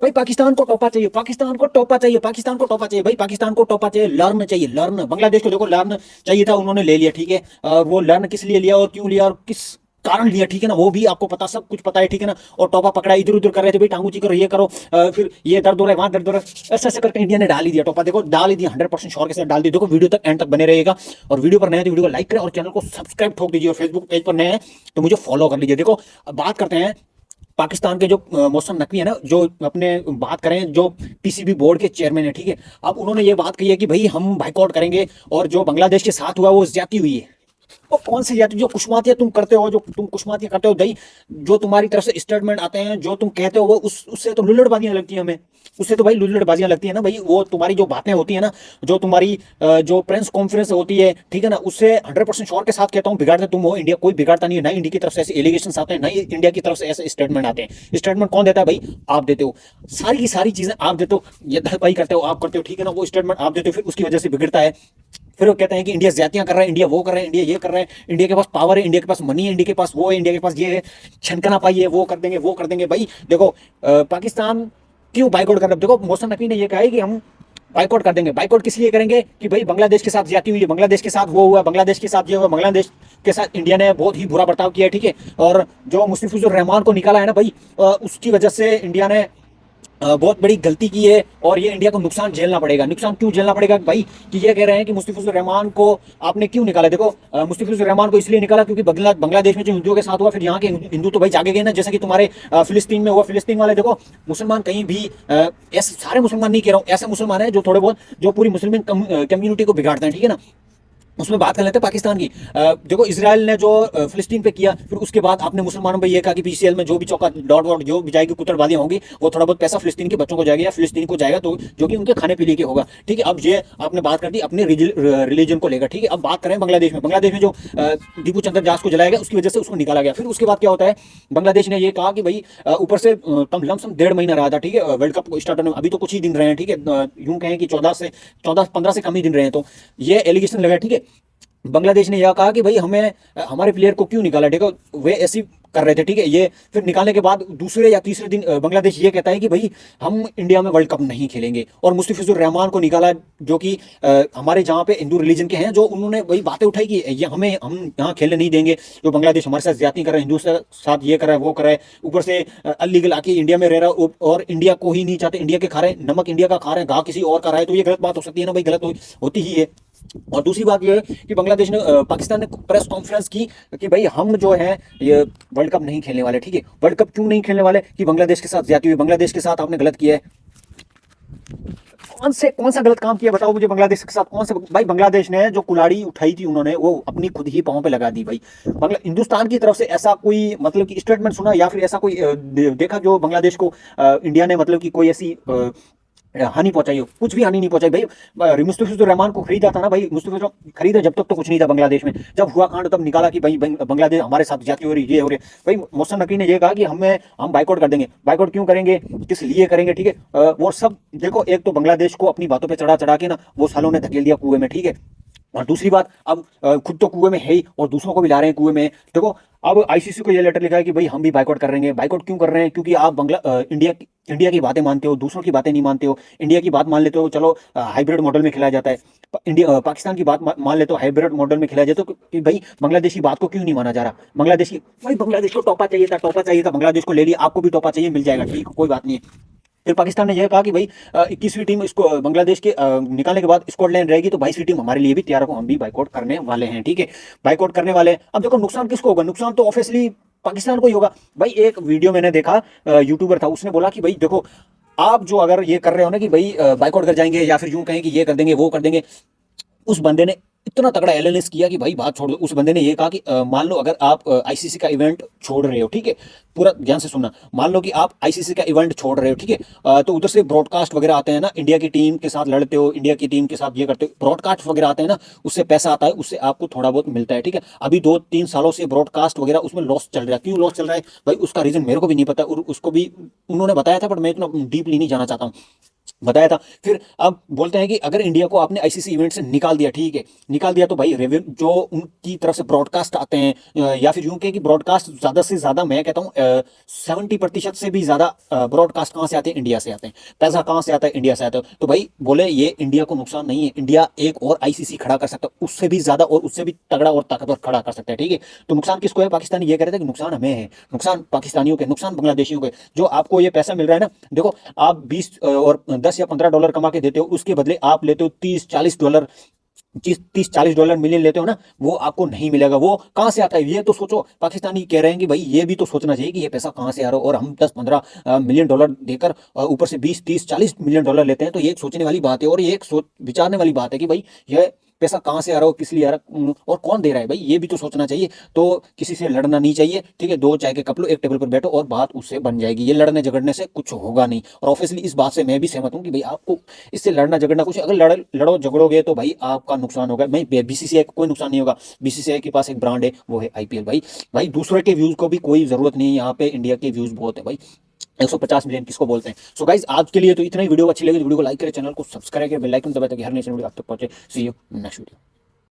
भाई पाकिस्तान को टोपा चाहिए, पाकिस्तान को टोपा चाहिए, पाकिस्तान को टोपा चाहिए, भाई पाकिस्तान को टोपा चाहिए, लर्न चाहिए, लर्न। बांग्लादेश को देखो लर्न चाहिए था, उन्होंने ले लिया, ठीक है। वो लर्न किस लिए लिया और क्यों लिया और किस कारण लिया, ठीक है ना, वो भी आपको पता, सब कुछ पता है, ठीक है ना। और टोपा पकड़ा, इधर उधर कर रहे थे भाई, टांगू जी करो, ये करो, फिर ये दर्द हो रहा है, वहां दर्द हो रहा है, ऐसे ऐसे करके इंडिया ने डाल ही दिया टोपा। देखो डाल ही दिया, 100% श्योर के साथ डाल दी। देखो वीडियो तक एंड तक बने रहेगा। और वीडियो पर नए हैं तो वीडियो को लाइक करें और चैनल को सब्सक्राइब ठोक दीजिए। और फेसबुक पेज पर नए हैं तो मुझे फॉलो कर लीजिए। देखो अब बात करते हैं पाकिस्तान के जो मौसम नकवी है ना, जो अपने बात करें, जो पीसीबी बोर्ड के चेयरमैन है, ठीक है। अब उन्होंने ये बात कही है कि भाई हम बाइकआउट करेंगे और जो बांग्लादेश के साथ हुआ वो ज्यादती हुई है। वो कौन सी जाति, जो कुशमातिया तुम करते हो, जो तुम कुशमातिया करते हो दई, जो तुम्हारी तरफ से स्टेटमेंट आते हैं, जो तुम कहते हो, वो उससे तो लुल्लड़बाजियां लगती हैं हमें। उससे तो भाई लुल्लड़बाजियां लगती है ना भाई। वो तुम्हारी जो बातें होती है ना, जो तुम्हारी जो प्रेस कॉन्फ्रेंस होती है, ठीक है ना, उससे 100% श्योर के साथ कहता हूँ बिगाड़ते तुम हो। इंडिया कोई बिगाड़ता नहीं है, ना इंडिया की तरफ से ऐसे एलिगेशन आते हैं, ना इंडिया की तरफ से ऐसे स्टेटमेंट आते हैं। स्टेटमेंट कौन देता है भाई? आप देते हो। सारी की सारी चीजें आप देते हो, ये भाई करते हो, आप करते हो, ठीक है ना। वो स्टेटमेंट आप देते हो, फिर उसकी वजह से बिगड़ता है। फिर वो कहते हैं कि इंडिया ज्यादतियां कर रहा है, इंडिया वो कर रहा है, इंडिया ये कर रहा है, इंडिया के पास पावर है, इंडिया के पास मनी है, इंडिया के पास वो है, इंडिया के पास ये है, छनकना पाई है, वो कर देंगे, वो कर देंगे। भाई देखो पाकिस्तान क्यों बाइकआउट कर रहा है? देखो मौसम नकवी ने ये कहा है कि हम बाइकआउट कर देंगे। बाइकआउट किस लिए करेंगे? कि भाई बांग्लादेश के साथ ज्यादती हुई है, बांग्लादेश के साथ वो हुआ, बांग्लादेश के साथ ये हुआ, बांग्लादेश के साथ इंडिया ने बहुत ही बुरा बर्ताव किया है, ठीक है। और जो मुस्तफिजुर रहमान को निकाला है ना भाई, उसकी वजह से इंडिया ने बहुत बड़ी गलती की है। और ये इंडिया को नुकसान झेलना पड़ेगा। नुकसान क्यों झेलना पड़ेगा भाई? कि ये कह रहे हैं कि मुस्तफिजुर रहमान को आपने क्यों निकाला। देखो मुस्तफिजुर रहमान को इसलिए निकाला क्योंकि बांग्लादेश में जो हिंदुओं के साथ हुआ, फिर यहाँ के हिंदू तो भाई जागे गए ना, जैसे कि तुम्हारे फिलिस्तीन में हुआ। फिलिस्तीन वाले देखो, मुसलमान कहीं भी ऐसे सारे मुसलमान नहीं कह रहा हूँ, ऐसे मुसलमान है जो थोड़े बहुत जो पूरी मुस्लिम कम्युनिटी को बिगाड़ते हैं, ठीक है ना। उसमें बात कर लेते हैं पाकिस्तान की। देखो इसराइल ने जो फिलिस्तीन पे किया, फिर उसके बाद आपने मुसलमानों पे ये कहा कि पीसीएल में जो भी चौका डॉट वॉट जो भी जाएगी, कुतरबाजियां होंगी, वो थोड़ा बहुत पैसा फिलिस्तीन के बच्चों को जाएगा या फिलिस्तीन को जाएगा, तो जो कि उनके खाने पीने के होगा, ठीक है। अब ये आपने बात कर दी अपने रिलीजन को लेकर, ठीक है। अब बात करें बांग्लादेश में। बांग्लादेश में जो दीपू चंद्र दास को जलाया गया, उसकी वजह से उसको निकाला गया। फिर उसके बाद क्या होता है, बांग्लादेश ने ये कहा कि भाई ऊपर से कम लमसम 1.5 महीना रहा था, ठीक है, वर्ल्ड कप को स्टार्ट होने में। अभी तो कुछ ही दिन रहे हैं, ठीक है। यूं कहें कि 14 15 से कम ही दिन रहे हैं। तो ये एलिगेशन लगा, ठीक है। बांग्लादेश ने यह कहा कि भाई हमें हमारे प्लेयर को क्यों निकाला, ठीक है। वे ऐसी कर रहे थे, ठीक है। ये फिर निकालने के बाद दूसरे या तीसरे दिन बांग्लादेश ये कहता है कि भाई हम इंडिया में वर्ल्ड कप नहीं खेलेंगे। और मुस्तफिजुर रहमान को निकाला, जो कि हमारे जहाँ पे हिंदू रिलीजन के हैं, जो उन्होंने वही बातें उठाई कि ये हम यहाँ खेलने नहीं देंगे। जो बांग्लादेश हमारे साथ ज्यादती कर रहा है, हिंदू के साथ ये कर रहा है, वो कर रहा है, ऊपर से अलीगल आके इंडिया में रह रहा है और इंडिया को ही नहीं चाहते। इंडिया के खा रहे हैं नमक, इंडिया का खा रहे हैं घा किसी और का रहा है। तो ये गलत बात हो सकती है ना भाई, गलत होती ही है। और दूसरी बात यह है कि बांग्लादेश ने पाकिस्तान ने प्रेस कॉन्फ्रेंस की कि भाई हम जो है ये वर्ल्ड कप नहीं खेलने वाले, ठीक है। वर्ल्ड कप क्यों नहीं खेलने वाले? कि बांग्लादेश के साथ ज्यादती हुई, बांग्लादेश के साथ आपने गलत किया है। कौन सा गलत काम किया बताओ मुझे? बांग्लादेश के साथ कौन सा? भाई बांग्लादेश ने जो कुल्हाड़ी उठाई थी उन्होंने, वो अपनी खुद ही पांव पे लगा दी भाई। हिंदुस्तान की तरफ से ऐसा कोई मतलब कि स्टेटमेंट सुना या फिर ऐसा कोई देखा जो बांग्लादेश को इंडिया ने मतलब कि कोई ऐसी हानि पहुंचाई हो? कुछ भी हानि नहीं पहुंचाई भाई। मुस्तफिजुर रहमान को खरीदा था ना भाई, मुस्तफिजुर खरीदा जब तक तो कुछ नहीं था बांग्लादेश में। जब हुआ कांड तब निकाला कि भाई बांग्लादेश हमारे साथ जाती हो रही, ये हो रही। भाई मोहसन नकवी ने ये कहा कि हम बाइकआउट कर देंगे। बाइकआउट क्यों करेंगे, किस लिए करेंगे, ठीक है। वो सब देखो, एक तो बांग्लादेश को अपनी बातों पे चढ़ा चढ़ा के ना वो सालों ने धकेल दिया कुएं में, ठीक है। और दूसरी बात, अब खुद तो कुएं में है ही और दूसरों को भी ला रहे हैं कुएं में। देखो अब आईसीसी को ये लेटर लिखा है कि भाई हम भी बाइकआउट कर रहे हैं। बाइकआउट क्यों कर रहे हैं? क्योंकि आप इंडिया की बातें मानते हो, दूसरों की बातें नहीं मानते हो। इंडिया की बात मान लेते हो, चलो हाइब्रिड मॉडल में खिलाया जाता है। पाकिस्तान की बात मान लेते हो, हाइब्रिड मॉडल में खिलाया जाता है। कि भाई बांग्लादेश की बात को क्यों नहीं माना जा रहा? भाई बांग्लादेश को टोपा चाहिए था, टोपा चाहिए था, बांग्लादेश को ले लिया। आपको भी टोपा चाहिए, मिल जाएगा, ठीक, कोई बात नहीं है। फिर पाकिस्तान ने यह कहा कि भाई 21वीं टीम इसको बांग्लादेश के निकालने के बाद स्कॉटलैंड रहेगी, तो 22वीं टीम हमारे लिए भी तैयार हो, हम भी बाइकआउट करने वाले हैं, ठीक है। बाइकआउट करने वाले हैं। अब देखो नुकसान किसको होगा? नुकसान तो ऑब्वियसली पाकिस्तान को ही होगा भाई। एक वीडियो मैंने देखा, यूट्यूबर था, उसने बोला कि भाई देखो आप जो अगर ये कर रहे हो ना कि भाई बाइकआउट कर जाएंगे या फिर यूं कहें कि ये कर देंगे वो कर देंगे। उस बंदे ने इतना तगड़ा एनालिसिस किया कि भाई बात छोड़ दो। उस बंदे ने ये कहा कि मान लो अगर आप आईसीसी का इवेंट छोड़ रहे हो, ठीक है, पूरा ध्यान से सुनना। मान लो कि आप आईसीसी का इवेंट छोड़ रहे हो, ठीक है। तो उधर से ब्रॉडकास्ट वगैरह आते हैं ना, इंडिया की टीम के साथ लड़ते हो, इंडिया की टीम के साथ ये करते हो, ब्रॉडकास्ट वगैरह आते हैं ना, उससे पैसा आता है, उससे आपको थोड़ा बहुत मिलता है, ठीक है। अभी 2 3 सालों से ब्रॉडकास्ट वगैरह उसमें लॉस चल रहा है। क्यों लॉस चल रहा है भाई? उसका रीजन मेरे को भी नहीं पता, और उसको भी उन्होंने बताया था, बट मैं इतना डीपली नहीं जाना चाहता हूँ। बताया था। फिर अब बोलते हैं कि अगर इंडिया को आपने आईसीसी इवेंट से निकाल दिया, ठीक है, निकाल दिया, तो भाई रेवेन्यू जो उनकी तरफ से ब्रॉडकास्ट आते हैं, या फिर यूं कहें कि ब्रॉडकास्ट ज़्यादा से ज़्यादा, मैं कहता हूँ 70% से भी ज़्यादा ब्रॉडकास्ट कहाँ से आते हैं? इंडिया से आते हैं। पैसा कहाँ से आता है? इंडिया से आता है। तो भाई बोले ये इंडिया को नुकसान नहीं है, इंडिया एक और आईसीसी खड़ा कर सकता है, उससे भी ज़्यादा और उससे भी तगड़ा और ताकतवर खड़ा कर सकता है, ठीक है। तो नुकसान किसको है? पाकिस्तानी ये कह रहे थे कि नुकसान हमें है, नुकसान पाकिस्तानियों के, नुकसान बांग्लादेशियों के। जो आपको ये पैसा मिल रहा है ना, देखो आप 20 और 10 या $15 कमा के देते हो, उसके बदले आप लेते हो $30-40, 30-40 मिलियन लेते हो ना, वो आपको नहीं मिलेगा। वो कहाँ से आता है ये तो सोचो। पाकिस्तानी कह रहे हैं कि भाई ये भी तो सोचना चाहिए कि ये पैसा कहाँ से आ रहा है, और हम 10-15 मिलियन डॉलर देकर ऊपर से 20-30-40 मिलियन डॉलर लेते हैं। तो ये एक सोचने वाली बात है, और ये एक सोच विचारने वाली बात है कि भाई ये पैसा कहाँ से आ रहा हो, किस लिए आ रहा है, और कौन दे रहा है, भाई ये भी तो सोचना चाहिए। तो किसी से लड़ना नहीं चाहिए, ठीक है। दो चाय के कप लो, एक टेबल पर बैठो और बात उससे बन जाएगी। ये लड़ने झगड़ने से कुछ होगा नहीं। और ऑब्वियसली इस बात से मैं भी सहमत हूँ कि भाई आपको इससे लड़ना झगड़ना कुछ, अगर लड़ो झगड़ोगे तो भाई आपका नुकसान होगा। भाई बीसीसीआई को कोई नुकसान नहीं होगा। बीसीसीआई के पास एक ब्रांड है, वो है आईपीएल। भाई भाई दूसरे के व्यूज को भी कोई जरूरत नहीं है, यहाँ पे इंडिया के व्यूज बहुत है भाई। 150 मिलियन किसको बोलते हैं। सो गाइज आज के लिए तो इतना ही। वीडियो अच्छी लगी तो वीडियो को लाइक करें, चैनल को सब्सक्राइब करें, बेल आइकन दबाएं ताकि हर नई वीडियो आप तक पहुंचे। सी यू नेक्स्ट वीडियो।